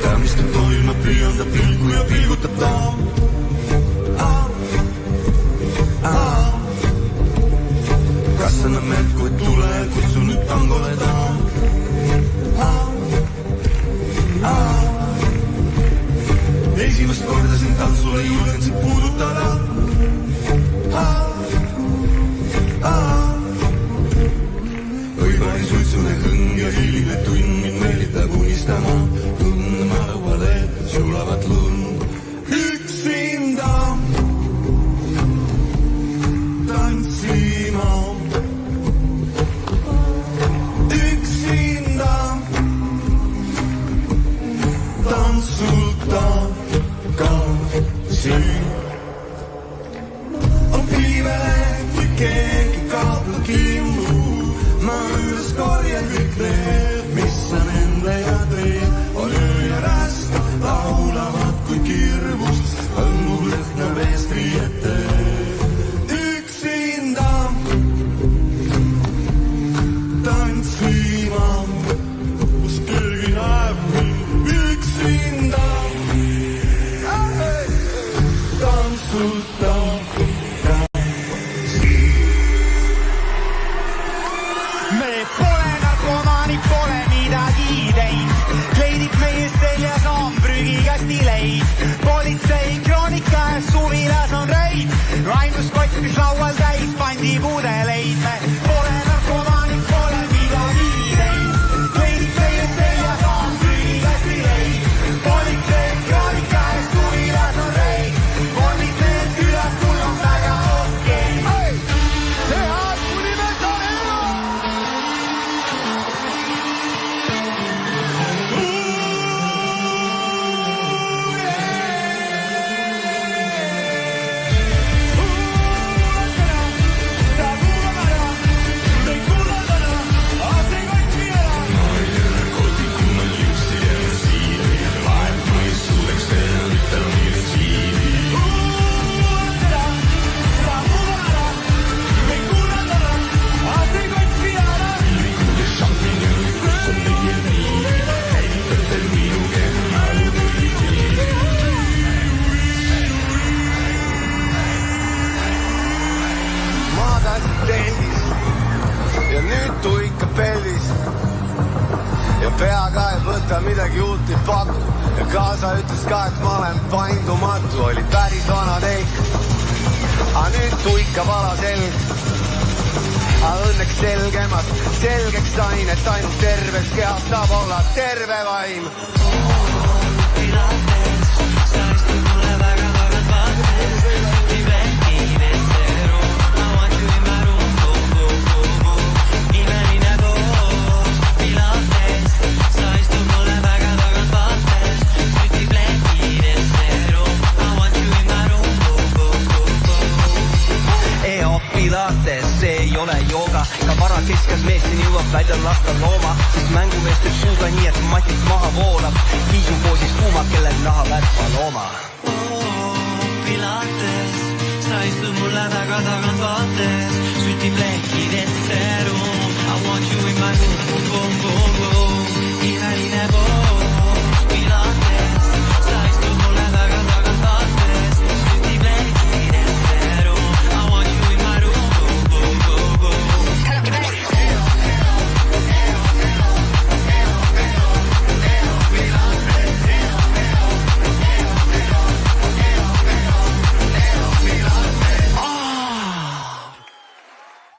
Tämmistab toilma, püüanda pilku ja pilgutab ta. Kas annab märku, et tule, kutsu nüüd tangole ta. Esimest korda siin tantsule julgen sind puudutada. Õivain suitsune hõng ja hiline tunn mind meelitab unistama, tundma õuale sulavat lund. Üksinda tantsima, üksinda tantsulta kasi. On piivele, kui keegi kaotab kimmu, ma üles korjan kõik need, mis on enda ja teed. On öö ja räst, laulavad kui kirvus, õnnub lõhnab eest riiete. Üksinda tantsima, kus keegi näeb mind. Üksinda tantsulta. Me pole narkomanik, pole midagi teinud. Kleidib meie seljas on prügikasti leid. Politsei kroonika ja suvilas on reid. Ainus kott, mis laual täis pandi pudeleid. Me pole narkomanik, pole midagi teinud. Kleidib meie seljas on prügikasti leid. Politsei kroonika ja suvilas on reid. Kolmid need külas, mul on väga okei. See aeg kuni metalera. Ja nüüd tuikab pelvis ja peaga ei võta midagi uut ei paku ja kaasa ütles ka, et ma olen paindumatu, oli päris vana teik, aga nüüd tuikab alaselg, aga õnneks selgeks sain, et ainult terves kehas saab olla terve vaim. Sa istud mulle väga tagant vaates, nii väikine zero, I want you in my room. Pilates, see ei ole jooga, ka vara keskas mees siin jõuab välja lasta looma, sest mängumeest teeb suuga nii, et matist maha voolab, kiisupoosis kuuma, kellel naha värpa looma. Pilates, sa istud mulle väga tagant vaates, sütib lehki vett seerum.